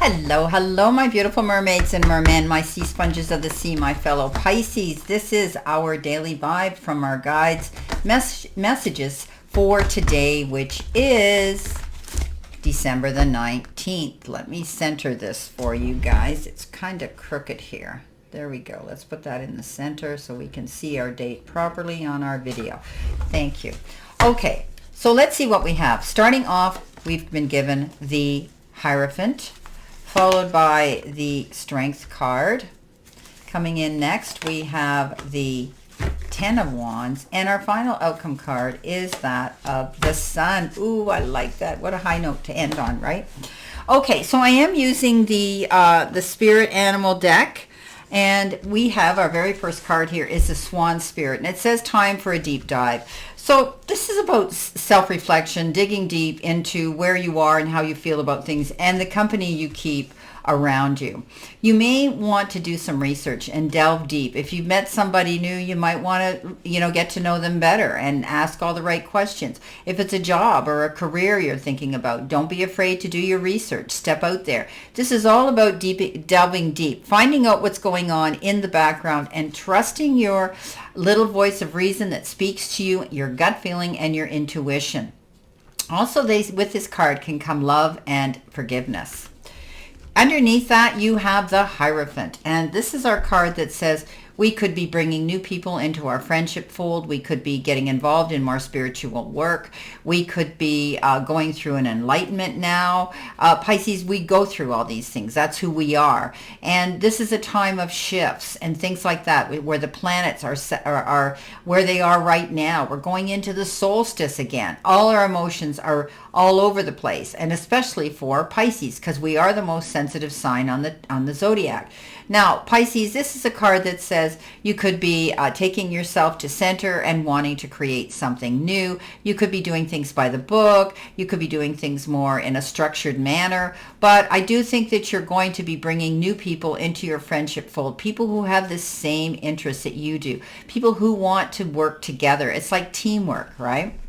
Hello, hello, my beautiful mermaids and mermen, my sea sponges of the sea, my fellow Pisces. This is our daily vibe from our guides, messages for today, which is December the 19th. Let me center this for you guys. It's kind of crooked here. There we go. Let's put that in the center so we can see our date properly on our video. Thank you. Okay, so let's see what we have. Starting off, we've been given the Hierophant, followed by the Strength card. Coming in next, we have the Ten of Wands, and our final outcome card is that of the Sun. Ooh, I like that. What a high note to end on, right? Okay, so I am using the Spirit Animal deck, and we have our very first card here is the Swan Spirit, and it says time for a deep dive. So this is about self-reflection, digging deep into where you are and how you feel about things and the company you keep around you. You may want to do some research and delve deep. If you've met somebody new, you might want to, get to know them better and ask all the right questions. If it's a job or a career you're thinking about, don't be afraid to do your research. Step out there. This is all about delving deep, finding out what's going on in the background and trusting your little voice of reason that speaks to you, your gut feeling and your intuition. Also, with this card can come love and forgiveness. Underneath that, you have the Hierophant, and this is our card that says we could be bringing new people into our friendship fold. We could be getting involved in more spiritual work. We could be going through an enlightenment now. Pisces, we go through all these things. That's who we are. And this is a time of shifts and things like that, where the planets are where they are right now. We're going into the solstice again. All our emotions are all over the place, and especially for Pisces, because we are the most sensitive sign on the zodiac. Now, Pisces, this is a card that says you could be taking yourself to center and wanting to create something new. You could be doing things by the book. You could be doing things more in a structured manner. But I do think that you're going to be bringing new people into your friendship fold, people who have the same interests that you do, people who want to work together. It's like teamwork, right?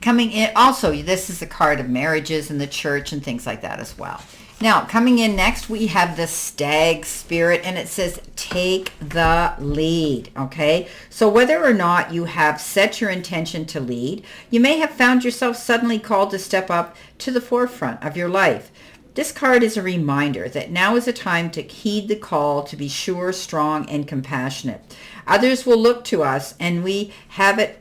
Coming in, also, this is a card of marriages and the church and things like that as well. Now, coming in next, we have the Stag Spirit, and it says, take the lead, okay? So whether or not you have set your intention to lead, you may have found yourself suddenly called to step up to the forefront of your life. This card is a reminder that now is a time to heed the call to be sure, strong, and compassionate. Others will look to us, and we have it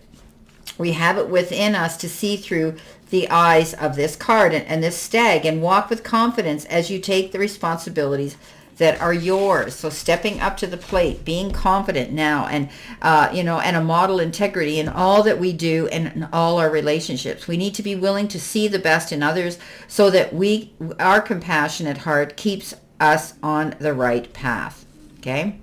within us to see through the eyes of this card and this stag and walk with confidence as you take the responsibilities that are yours. So stepping up to the plate, being confident now, and and a model integrity in all that we do and in all our relationships. We need to be willing to see the best in others so that our compassionate heart keeps us on the right path. Okay?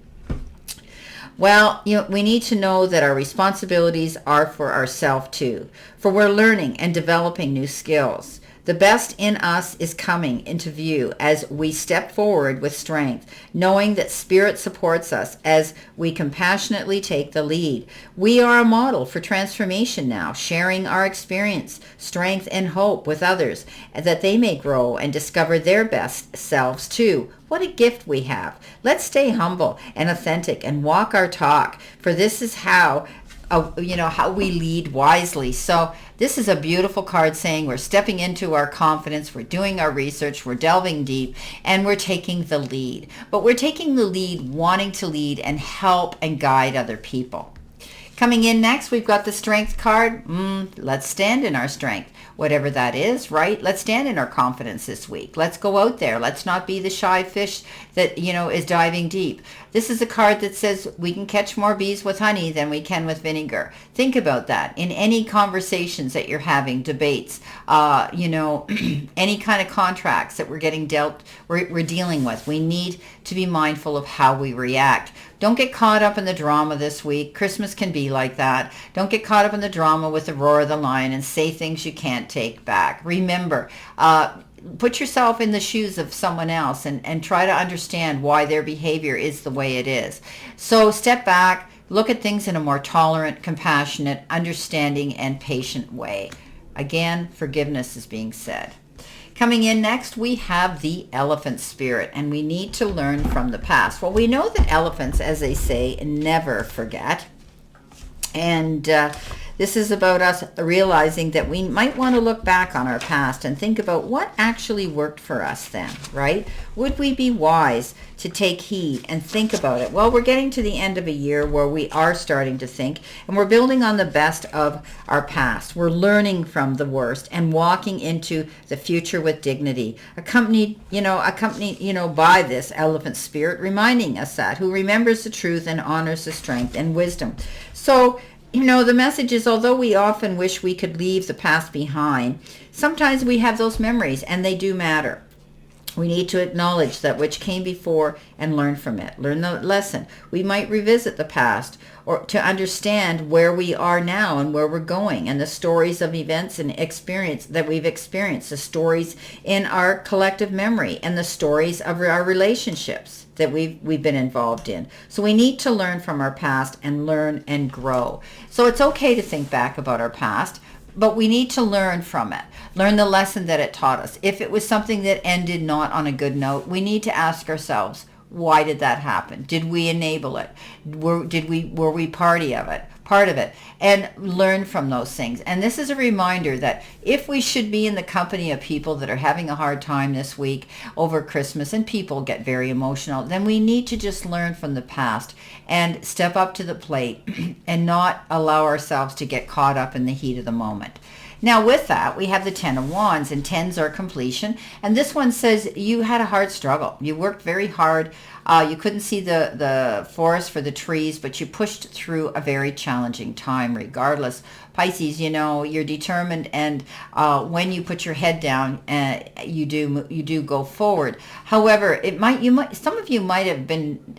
Well, we need to know that our responsibilities are for ourselves too, for we're learning and developing new skills. The best in us is coming into view as we step forward with strength, knowing that Spirit supports us as we compassionately take the lead. We are a model for transformation now, sharing our experience, strength, and hope with others, that they may grow and discover their best selves too. What a gift we have. Let's stay humble and authentic and walk our talk, for this is how we lead wisely. So this is a beautiful card saying we're stepping into our confidence, we're doing our research, we're delving deep, and we're taking the lead. But we're taking the lead, wanting to lead and help and guide other people. Coming in next, we've got the Strength card. Let's stand in our strength, whatever that is, right? Let's stand in our confidence this week. Let's go out there. Let's not be the shy fish that, is diving deep. This is a card that says we can catch more bees with honey than we can with vinegar. Think about that in any conversations that you're having, debates, any kind of contracts that we're dealing with. We need to be mindful of how we react. Don't get caught up in the drama this week. Christmas can be like that. Don't get caught up in the drama with the roar of the lion and say things you can't take back. Remember, put yourself in the shoes of someone else and try to understand why their behavior is the way it is. So step back, look at things in a more tolerant, compassionate, understanding, and patient way. Again, forgiveness is being said. Coming in next, we have the elephant spirit, and we need to learn from the past. Well, we know that elephants, as they say, never forget. And this is about us realizing that we might want to look back on our past and think about what actually worked for us then, right? Would we be wise to take heed and think about it? Well, we're getting to the end of a year where we are starting to think, and we're building on the best of our past. We're learning from the worst and walking into the future with dignity, accompanied, by this elephant spirit, reminding us that, who remembers the truth and honors the strength and wisdom. So, the message is, although we often wish we could leave the past behind, sometimes we have those memories and they do matter. We need to acknowledge that which came before and learn from it. Learn the lesson. We might revisit the past or to understand where we are now and where we're going, and the stories of events and experience that we've experienced, the stories in our collective memory, and the stories of our relationships that we've been involved in. So we need to learn from our past and learn and grow. So it's okay to think back about our past, but we need to learn from it. Learn the lesson that it taught us. If it was something that ended not on a good note, we need to ask ourselves, why did that happen? Did we enable it? Were we part of it? And learn from those things. And this is a reminder that if we should be in the company of people that are having a hard time this week over Christmas, and people get very emotional, then we need to just learn from the past and step up to the plate and not allow ourselves to get caught up in the heat of the moment. Now with that, we have the 10 of Wands, and 10s are completion. And this one says you had a hard struggle. You worked very hard. You couldn't see the forest for the trees, but you pushed through a very challenging time regardless. Pisces, you're determined, and when you put your head down, you do go forward. However, some of you might have been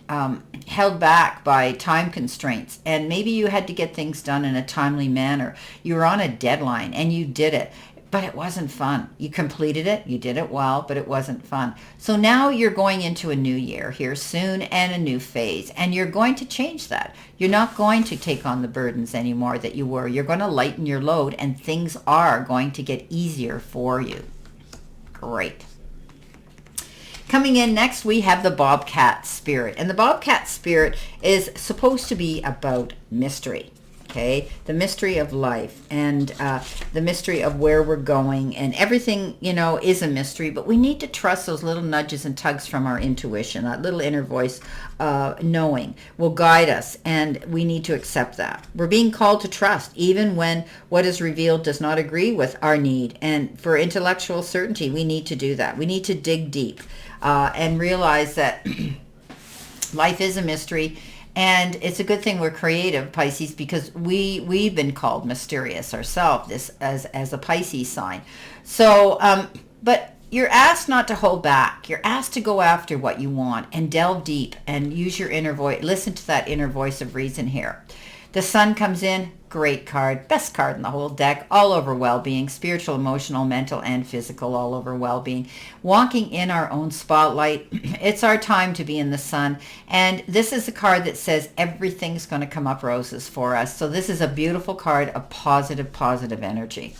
held back by time constraints, and maybe you had to get things done in a timely manner. You were on a deadline and you did it, but it wasn't fun. You completed it, you did it well, but it wasn't fun. So now you're going into a new year here soon, and a new phase, and you're going to change that. You're not going to take on the burdens anymore that you were. You're going to lighten your load, and things are going to get easier for you. Great. Coming in next, we have the Bobcat Spirit. And the Bobcat Spirit is supposed to be about mystery. Okay, the mystery of life, and the mystery of where we're going, and everything, is a mystery, but we need to trust those little nudges and tugs from our intuition. That little inner voice knowing will guide us, and we need to accept that. We're being called to trust, even when what is revealed does not agree with our need. And for intellectual certainty, we need to do that. We need to dig deep and realize that life is a mystery. And it's a good thing we're creative, Pisces, because we've been called mysterious ourselves, this as a Pisces sign. So, but you're asked not to hold back. You're asked to go after what you want and delve deep and use your inner voice. Listen to that inner voice of reason here. The Sun comes in, great card, best card in the whole deck, all over well-being, spiritual, emotional, mental, and physical, all over well-being. Walking in our own spotlight, it's our time to be in the sun. And this is a card that says everything's going to come up roses for us. So this is a beautiful card of positive energy.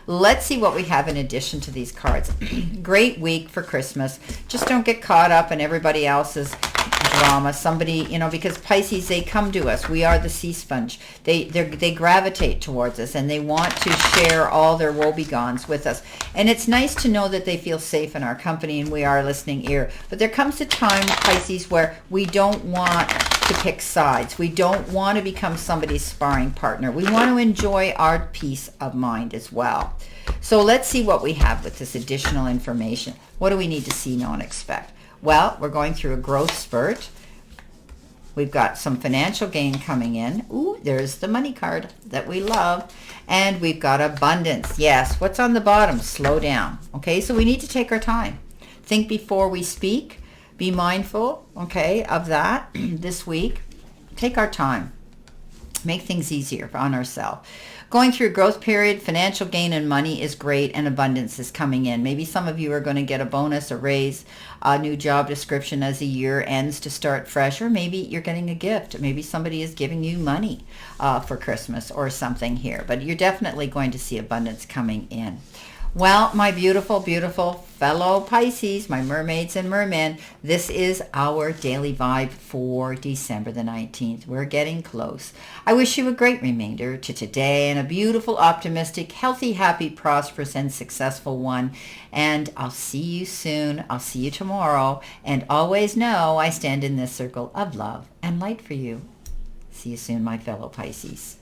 Let's see what we have in addition to these cards. Great week for Christmas. Just don't get caught up in everybody else's drama. Somebody, because Pisces, they come to us. We are the sea sponge. They gravitate towards us, and they want to share all their woebegons with us. And it's nice to know that they feel safe in our company and we are a listening ear. But there comes a time, Pisces, where we don't want to pick sides. We don't want to become somebody's sparring partner. We want to enjoy our peace of mind as well. So let's see what we have with this additional information. What do we need to see, know, and expect? Well, we're going through a growth spurt. We've got some financial gain coming in. Ooh, there's the money card that we love. And we've got abundance. Yes, what's on the bottom? Slow down. Okay, so we need to take our time. Think before we speak. Be mindful, okay, of that this week. Take our time. Make things easier on ourselves. Going through a growth period, financial gain and money is great, and abundance is coming in. Maybe some of you are going to get a bonus, a raise, a new job description as the year ends to start fresh, or maybe you're getting a gift. Maybe somebody is giving you money for Christmas or something here, but you're definitely going to see abundance coming in. Well, my beautiful, beautiful fellow Pisces, my mermaids and mermen, this is our daily vibe for December the 19th. We're getting close. I wish you a great remainder to today and a beautiful, optimistic, healthy, happy, prosperous, and successful one. And I'll see you soon. I'll see you tomorrow. And always know I stand in this circle of love and light for you. See you soon, my fellow Pisces.